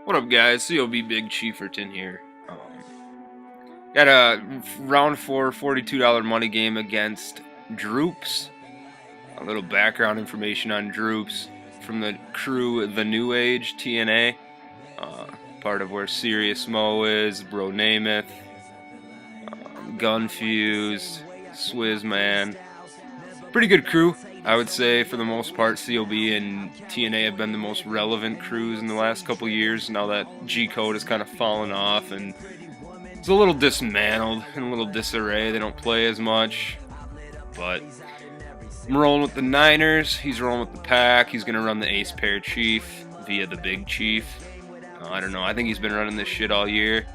What up, guys? COB Big Chieferton here. Got a round 4 $42 money game against Droops. A little background information on Droops from the crew The New Age, TNA. Part of where Serious Mo is, Bro Namath, Gunfused, Swizzman. Pretty good crew, I would say, for the most part. COB and TNA have been the most relevant crews in the last couple years. Now that G Code has kind of fallen off and it's a little dismantled and a little disarray. They don't play as much, but I'm rolling with the Niners. He's rolling with the Pack. He's going to run the Ace Pair Chief via the Big Chief. I don't know. I think he's been running this shit all year.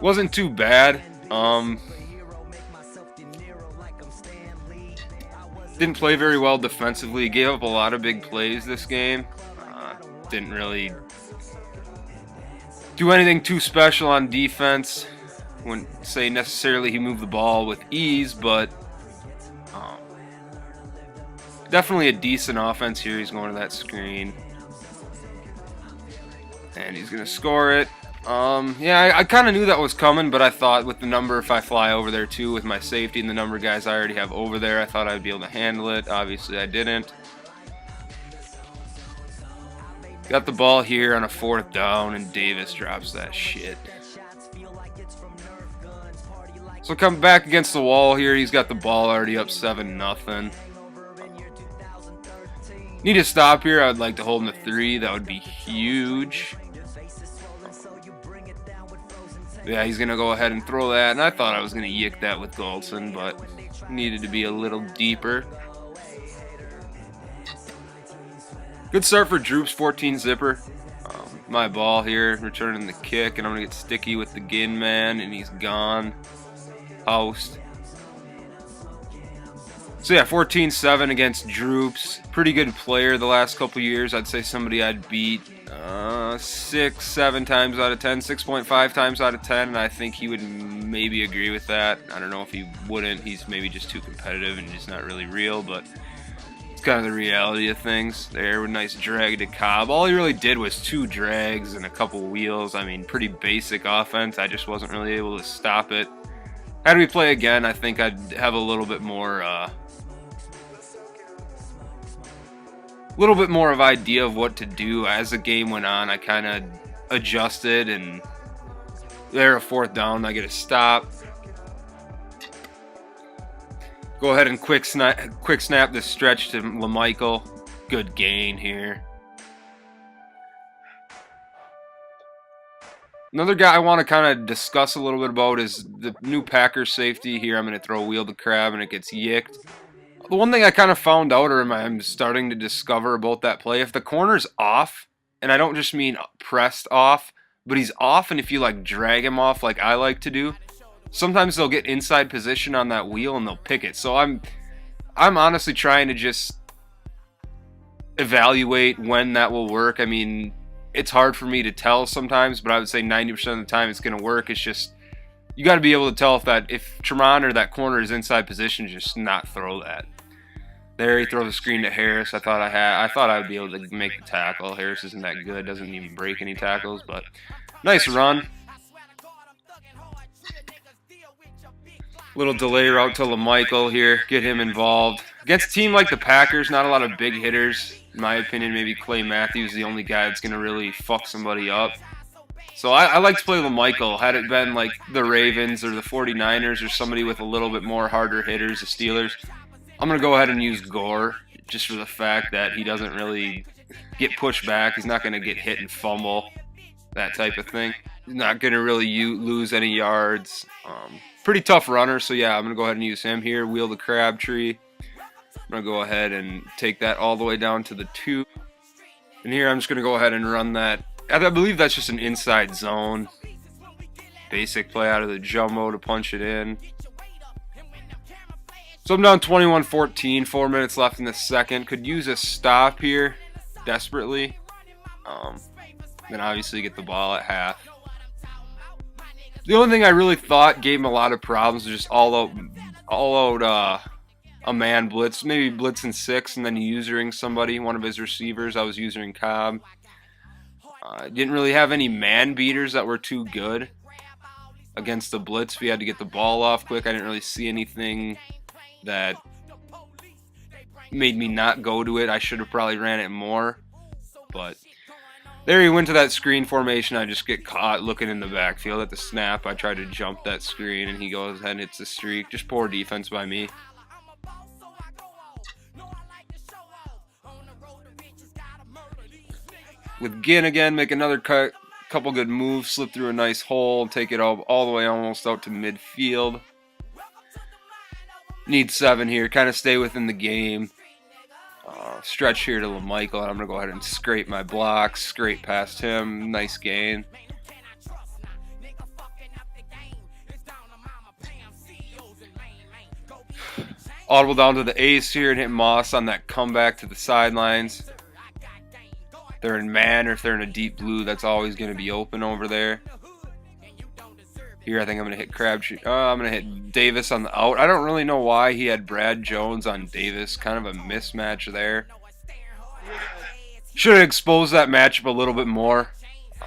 Wasn't too bad. Didn't play very well defensively. Gave up a lot of big plays this game. Didn't really do anything too special on defense. Wouldn't say necessarily he moved the ball with ease, but definitely a decent offense here. He's going to that screen. And he's going to score it. Yeah, I kind of knew that was coming, but I thought with the number, if I fly over there too with my safety and the number of guys I already have over there, I thought I'd be able to handle it. Obviously, I didn't. Got the ball here on a 4th down, and Davis drops that shit. So come back against the wall here. He's got the ball already up 7-0. Need to stop here. I would like to hold him to 3. That would be huge. Yeah, he's going to go ahead and throw that. And I thought I was going to yick that with Goldson, but needed to be a little deeper. Good start for Droops, 14 zipper. My ball here, returning the kick, and I'm going to get sticky with the Gin Man, and he's gone. Housed. So yeah, 14-7 against Droops. Pretty good player the last couple years. I'd say somebody I'd beat 6, 7 times out of 10, 6.5 times out of 10, and I think he would maybe agree with that. I don't know if he wouldn't. He's maybe just too competitive and just not really real, but it's kind of the reality of things. There, with a nice drag to Cobb. All he really did was 2 drags and a couple wheels. I mean, pretty basic offense. I just wasn't really able to stop it. Had we play again, I think I'd have a little bit more of idea of what to do as the game went on. I kind of adjusted, and there, a 4th down, I get a stop. Go ahead and quick snap this stretch to LaMichael. Good gain here. Another guy I want to kind of discuss a little bit about is the new Packers safety here. I'm going to throw a wheel to Crab, and it gets yicked. The one thing I kind of found out, or I'm starting to discover about that play, if the corner's off, and I don't just mean pressed off, but he's off, and if you like drag him off like I like to do, sometimes they'll get inside position on that wheel and they'll pick it. So I'm honestly trying to just evaluate when that will work. I mean, it's hard for me to tell sometimes, but I would say 90% of the time it's going to work. It's just you got to be able to tell if Tremont or that corner is inside position, just not throw that. There, he throws a screen to Harris. I thought I would be able to make the tackle. Harris isn't that good, doesn't even break any tackles, but nice run. Little delay route to LaMichael here, get him involved. Against a team like the Packers, not a lot of big hitters. In my opinion, maybe Clay Matthews is the only guy that's going to really fuck somebody up. So I like to play LaMichael. Had it been like the Ravens or the 49ers or somebody with a little bit more harder hitters, the Steelers, I'm going to go ahead and use Gore just for the fact that he doesn't really get pushed back. He's not going to get hit and fumble, that type of thing. He's not going to really lose any yards. Pretty tough runner, so yeah, I'm going to go ahead and use him here. Wheel the Crabtree. I'm going to go ahead and take that all the way down to the 2. And here I'm just going to go ahead and run that. I believe that's just an inside zone. Basic play out of the jumbo to punch it in. So I'm down 21-14, 4 minutes left in the second. Could use a stop here desperately. Then obviously get the ball at half. The only thing I really thought gave him a lot of problems was just all out a man blitz, maybe blitzing 6 and then usering somebody, one of his receivers. I was using Cobb. I didn't really have any man beaters that were too good against the blitz. We had to get the ball off quick. I didn't really see anything that made me not go to it. I should have probably ran it more, but there he went to that screen formation. I just get caught looking in the backfield at the snap. I tried to jump that screen, and he goes ahead and hits the streak. Just poor defense by me. With Ginn again, make another couple good moves, slip through a nice hole, take it all the way almost out to midfield. Need 7 here, kind of stay within the game. Stretch here to LaMichael, and I'm going to go ahead and scrape my blocks, scrape past him. Nice gain. Audible down to the ace here and hit Moss on that comeback to the sidelines. If they're in man or if they're in a deep blue, that's always going to be open over there. Here I think I'm going to hit Crabtree. I'm going to hit Davis on the out. I don't really know why he had Brad Jones on Davis. Kind of a mismatch there. Should have exposed that matchup a little bit more.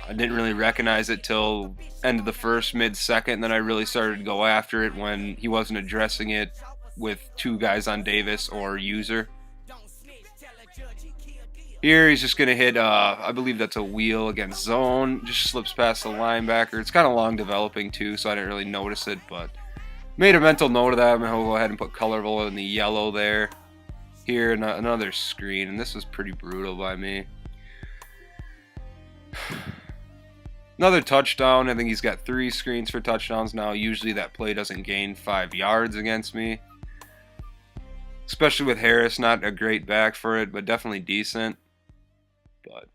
I didn't really recognize it till end of the first, mid-second. Then I really started to go after it when he wasn't addressing it with 2 guys on Davis or user. Here he's just going to hit, I believe that's a wheel against zone. Just slips past the linebacker. It's kind of long developing too, so I didn't really notice it, but made a mental note of that. I'm going to go ahead and put colorful in the yellow there. Here, another screen, and this was pretty brutal by me. Another touchdown. I think he's got 3 screens for touchdowns now. Usually that play doesn't gain 5 yards against me. Especially with Harris, not a great back for it, but definitely decent. But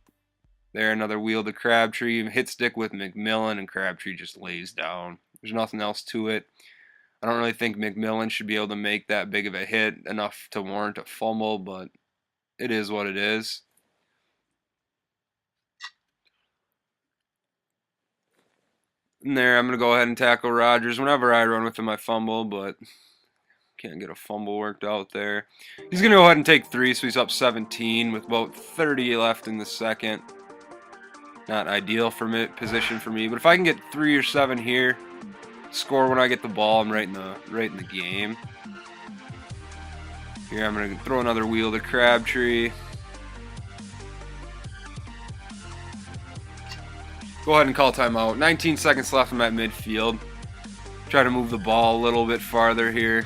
there, another wheel to Crabtree. Hit stick with McMillan, and Crabtree just lays down. There's nothing else to it. I don't really think McMillan should be able to make that big of a hit, enough to warrant a fumble, but it is what it is. And there, I'm going to go ahead and tackle Rodgers. Whenever I run with him, I fumble, but can't get a fumble worked out there. He's going to go ahead and take 3, so he's up 17 with about 30 left in the second. Not ideal for position for me, but if I can get 3 or 7 here, score when I get the ball, I'm right in the game. Here I'm going to throw another wheel to Crabtree. Go ahead and call timeout. 19 seconds left in that midfield. Try to move the ball a little bit farther here.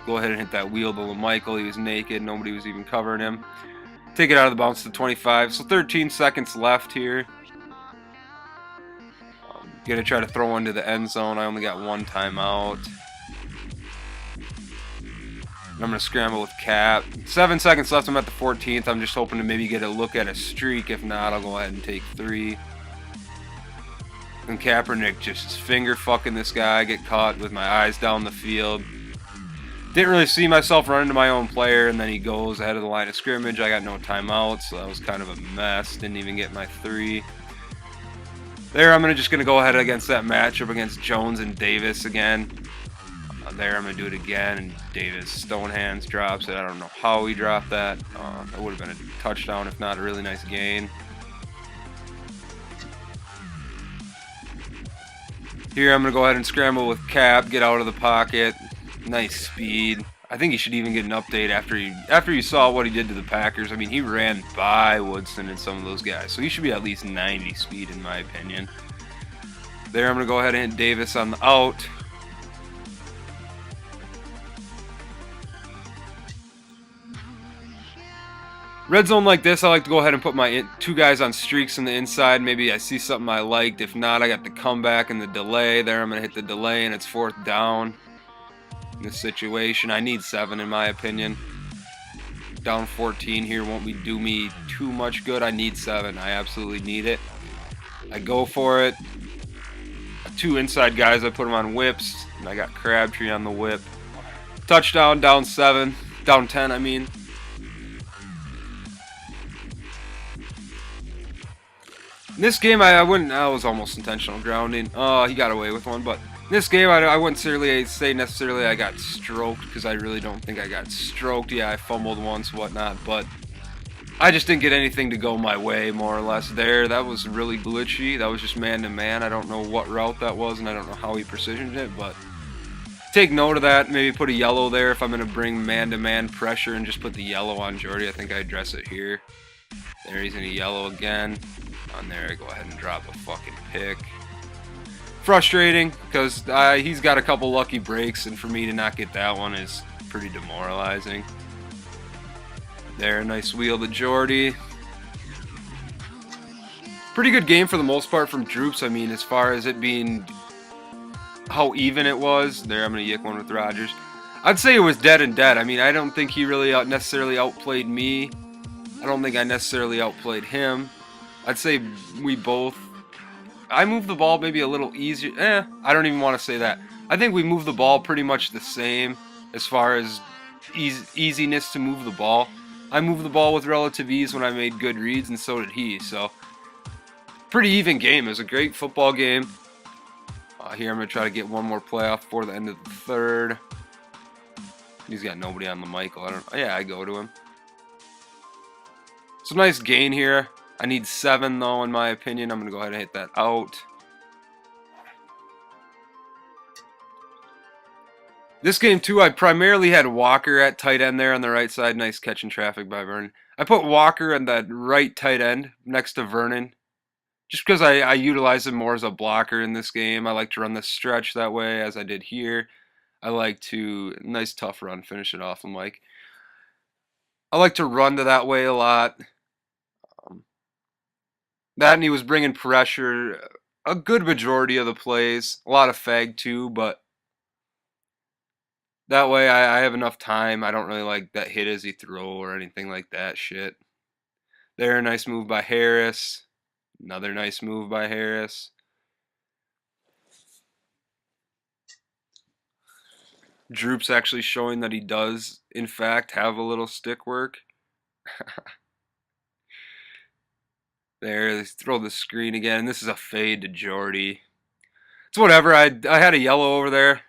Go ahead and hit that wheel to LaMichael. He was naked. Nobody was even covering him. Take it out of the bounce to 25. So 13 seconds left here. Gonna try to throw into the end zone. I only got 1 timeout. I'm gonna scramble with Cap. 7 seconds left. I'm at the 14th. I'm just hoping to maybe get a look at a streak. If not, I'll go ahead and take 3. And Kaepernick just is finger fucking this guy. I get caught with my eyes down the field. Didn't really see myself run into my own player, and then he goes ahead of the line of scrimmage. I got no timeouts, so that was kind of a mess. Didn't even get my 3. There, I'm just going to go ahead against that matchup against Jones and Davis again. There, I'm going to do it again, and Davis stone hands drops it. I don't know how he dropped that. That would have been a touchdown, if not a really nice gain. Here, I'm going to go ahead and scramble with Cap, get out of the pocket. Nice speed. I think he should even get an update after you saw what he did to the Packers. I mean, he ran by Woodson and some of those guys, so he should be at least 90 speed in my opinion. There, I'm going to go ahead and hit Davis on the out. Red zone like this, I like to go ahead and put my 2 guys on streaks on the inside. Maybe I see something I liked. If not, I got the comeback and the delay. There, I'm going to hit the delay, and it's 4th down. In this situation, I need 7 in my opinion. Down 14 here won't do me too much good. I need 7. I absolutely need it. I go for it. 2 inside guys, I put them on whips, and I got Crabtree on the whip. Touchdown, down 7. Down 10, I mean. In this game, I was almost intentional grounding. He got away with one, but in this game, I wouldn't say necessarily I got stroked, because I really don't think I got stroked. Yeah, I fumbled once, whatnot, but I just didn't get anything to go my way, more or less, there. That was really glitchy. That was just man-to-man. I don't know what route that was, and I don't know how he precisioned it, but take note of that. Maybe put a yellow there if I'm going to bring man-to-man pressure and just put the yellow on Jordy. I think I address it here. There, he's in a yellow again. On there, I go ahead and drop a fucking pick. Frustrating, because he's got a couple lucky breaks, and for me to not get that one is pretty demoralizing. There, nice wheel to Jordy. Pretty good game for the most part from Droops. I mean, as far as it being how even it was. There, I'm going to yick one with Rogers. I'd say it was dead and dead. I mean, I don't think he really necessarily outplayed me. I don't think I necessarily outplayed him. I'd say we both... I moved the ball maybe a little easier. I don't even want to say that. I think we moved the ball pretty much the same as far as easiness to move the ball. I moved the ball with relative ease when I made good reads, and so did he. So, pretty even game. It was a great football game. Here I'm going to try to get one more playoff before the end of the third. He's got nobody on the Michael. I don't know. Yeah, I go to him. So nice gain here. I need 7 though, in my opinion. I'm going to go ahead and hit that out. This game too, I primarily had Walker at tight end there on the right side. Nice catch in traffic by Vernon. I put Walker on that right tight end next to Vernon. Just because I utilize him more as a blocker in this game. I like to run the stretch that way, as I did here. I like to, nice tough run, finish it off, Mike. I like to run to that way a lot. That, and he was bringing pressure a good majority of the plays. A lot of fag too, but that way I have enough time. I don't really like that hit as he throw or anything like that shit. There, nice move by Harris. Another nice move by Harris. Droops actually showing that he does, in fact, have a little stick work. There, let's throw the screen again. This is a fade to Jordy. It's whatever. I had a yellow over there,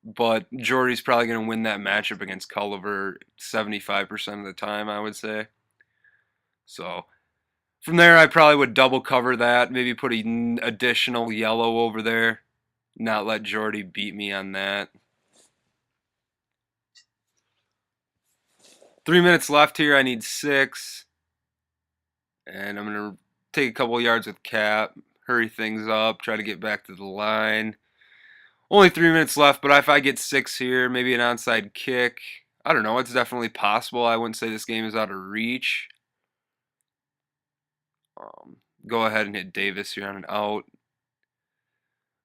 but Jordy's probably going to win that matchup against Culliver 75% of the time, I would say. So, from there, I probably would double cover that. Maybe put an additional yellow over there. Not let Jordy beat me on that. 3 minutes left here. I need 6. And I'm going to take a couple yards with Cap. Hurry things up. Try to get back to the line. Only 3 minutes left, but if I get 6 here, maybe an onside kick. I don't know. It's definitely possible. I wouldn't say this game is out of reach. Go ahead and hit Davis here on an out.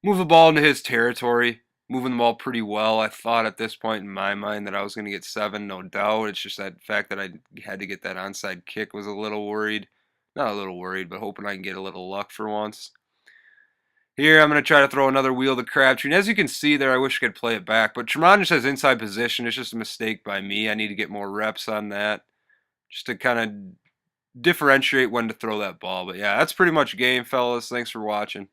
Move the ball into his territory. Moving the ball pretty well. I thought at this point in my mind that I was going to get 7, no doubt. It's just that fact that I had to get that onside kick was a little worried. Not a little worried, but hoping I can get a little luck for once. Here, I'm going to try to throw another wheel to Crabtree. And as you can see there, I wish I could play it back. But Tremont just has inside position. It's just a mistake by me. I need to get more reps on that. Just to kind of differentiate when to throw that ball. But yeah, that's pretty much game, fellas. Thanks for watching.